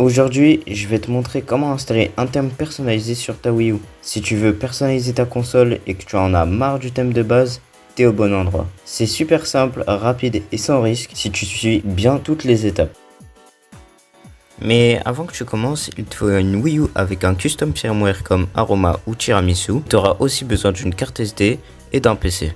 Aujourd'hui, je vais te montrer comment installer un thème personnalisé sur ta Wii U. Si tu veux personnaliser ta console et que tu en as marre du thème de base, t'es au bon endroit. C'est super simple, rapide et sans risque si tu suis bien toutes les étapes. Mais avant que tu commences, il te faut une Wii U avec un custom firmware comme Aroma ou Tiramisu. Tu auras aussi besoin d'une carte SD et d'un PC.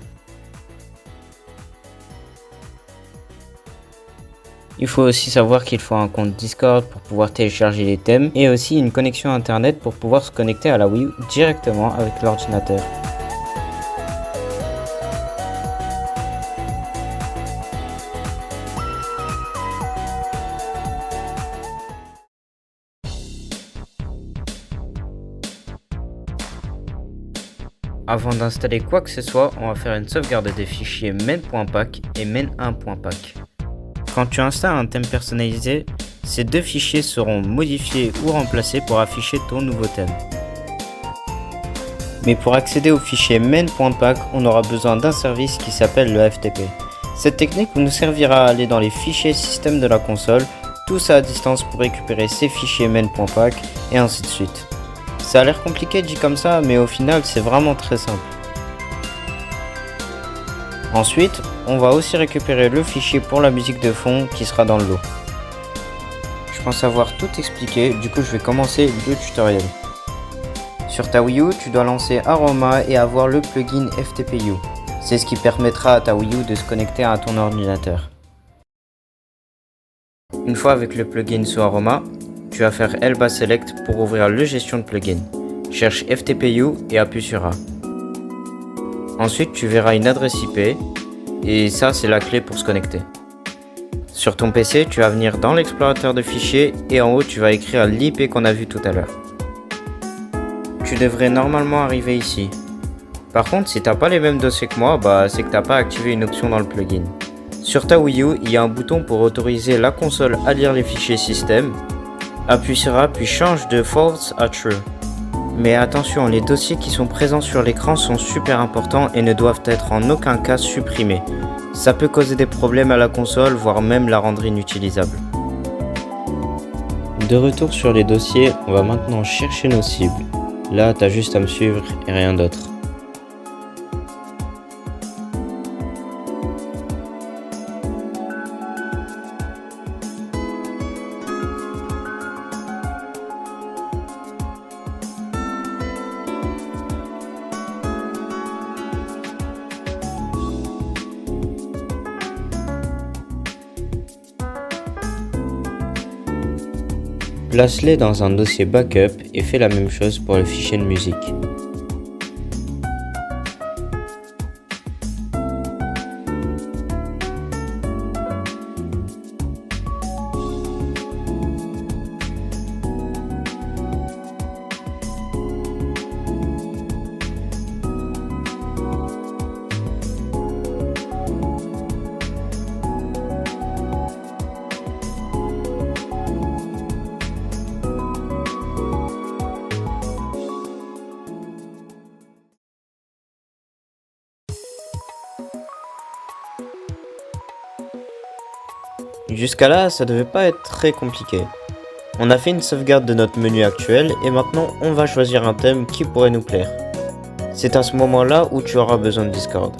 Il faut aussi savoir qu'il faut un compte Discord pour pouvoir télécharger les thèmes et aussi une connexion internet pour pouvoir se connecter à la Wii U directement avec l'ordinateur. Avant d'installer quoi que ce soit, on va faire une sauvegarde des fichiers main.pack et main1.pack. Quand tu installes un thème personnalisé, ces deux fichiers seront modifiés ou remplacés pour afficher ton nouveau thème. Mais pour accéder au fichier main.pack, on aura besoin d'un service qui s'appelle le FTP. Cette technique nous servira à aller dans les fichiers système de la console, tout ça à distance pour récupérer ces fichiers main.pack et ainsi de suite. Ça a l'air compliqué dit comme ça, mais au final c'est vraiment très simple. Ensuite, on va aussi récupérer le fichier pour la musique de fond qui sera dans le lot. Je pense avoir tout expliqué, du coup je vais commencer le tutoriel. Sur ta Wii U, tu dois lancer Aroma et avoir le plugin FTPU. C'est ce qui permettra à ta Wii U de se connecter à ton ordinateur. Une fois avec le plugin sous Aroma, tu vas faire LBA Select pour ouvrir le gestion de plugin. Cherche FTPU et appuie sur A. Ensuite, tu verras une adresse IP et ça, c'est la clé pour se connecter. Sur ton PC, tu vas venir dans l'explorateur de fichiers et en haut, tu vas écrire l'IP qu'on a vu tout à l'heure. Tu devrais normalement arriver ici. Par contre, si tu n'as pas les mêmes dossiers que moi, c'est que tu n'as pas activé une option dans le plugin. Sur ta Wii U, il y a un bouton pour autoriser la console à lire les fichiers système. Appuie sur A puis change de false à true. Mais attention, les dossiers qui sont présents sur l'écran sont super importants et ne doivent être en aucun cas supprimés. Ça peut causer des problèmes à la console, voire même la rendre inutilisable. De retour sur les dossiers, on va maintenant chercher nos cibles. Là, t'as juste à me suivre et rien d'autre. Place-les dans un dossier backup et fais la même chose pour le fichier de musique. Jusqu'à là, ça devait pas être très compliqué. On a fait une sauvegarde de notre menu actuel et maintenant on va choisir un thème qui pourrait nous plaire. C'est à ce moment-là où tu auras besoin de Discord.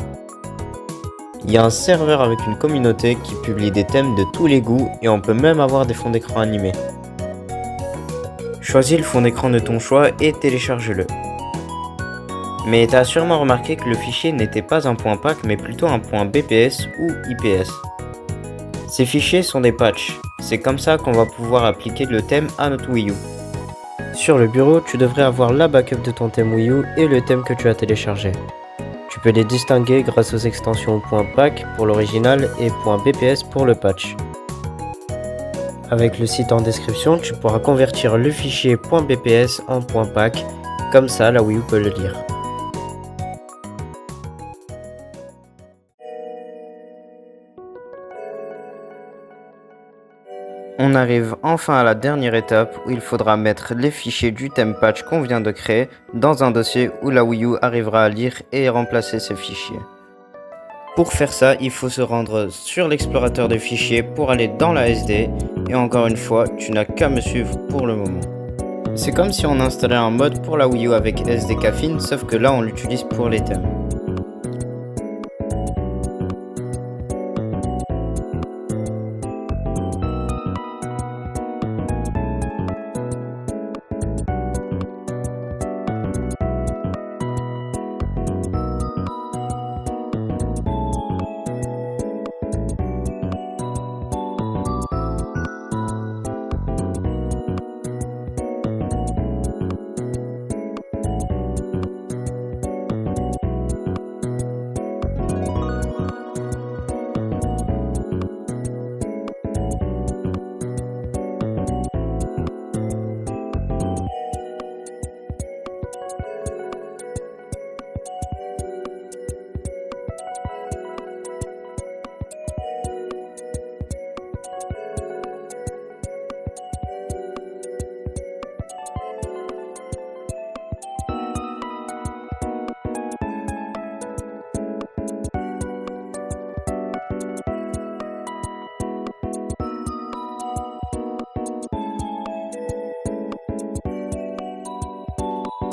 Il y a un serveur avec une communauté qui publie des thèmes de tous les goûts et on peut même avoir des fonds d'écran animés. Choisis le fond d'écran de ton choix et télécharge-le. Mais tu as sûrement remarqué que le fichier n'était pas un .pack mais plutôt un .bps ou IPS. Ces fichiers sont des patchs, c'est comme ça qu'on va pouvoir appliquer le thème à notre Wii U. Sur le bureau, tu devrais avoir la backup de ton thème Wii U et le thème que tu as téléchargé. Tu peux les distinguer grâce aux extensions .pack pour l'original et .bps pour le patch. Avec le site en description, tu pourras convertir le fichier .bps en .pack, comme ça la Wii U peut le lire. On arrive enfin à la dernière étape où il faudra mettre les fichiers du thème patch qu'on vient de créer dans un dossier où la Wii U arrivera à lire et remplacer ces fichiers. Pour faire ça, il faut se rendre sur l'explorateur de fichiers pour aller dans la SD. Et encore une fois, tu n'as qu'à me suivre pour le moment. C'est comme si on installait un mode pour la Wii U avec SD Caffeine, sauf que là on l'utilise pour les thèmes.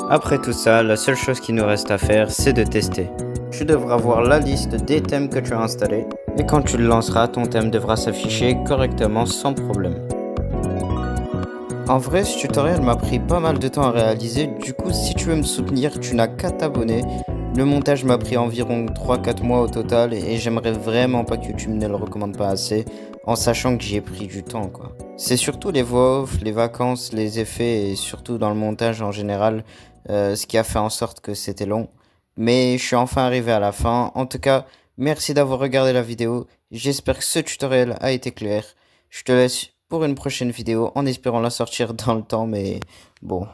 Après tout ça, la seule chose qui nous reste à faire, c'est de tester. Tu devras voir la liste des thèmes que tu as installés et quand tu le lanceras, ton thème devra s'afficher correctement sans problème. En vrai, ce tutoriel m'a pris pas mal de temps à réaliser, du coup si tu veux me soutenir, tu n'as qu'à t'abonner. Le montage m'a pris environ 3-4 mois au total et j'aimerais vraiment pas que YouTube ne le recommande pas assez en sachant que j'y ai pris du temps quoi. C'est surtout les voix off, les vacances, les effets et surtout dans le montage en général ce qui a fait en sorte que c'était long. Mais je suis enfin arrivé à la fin. En tout cas, merci d'avoir regardé la vidéo. J'espère que ce tutoriel a été clair. Je te laisse pour une prochaine vidéo en espérant la sortir dans le temps mais bon.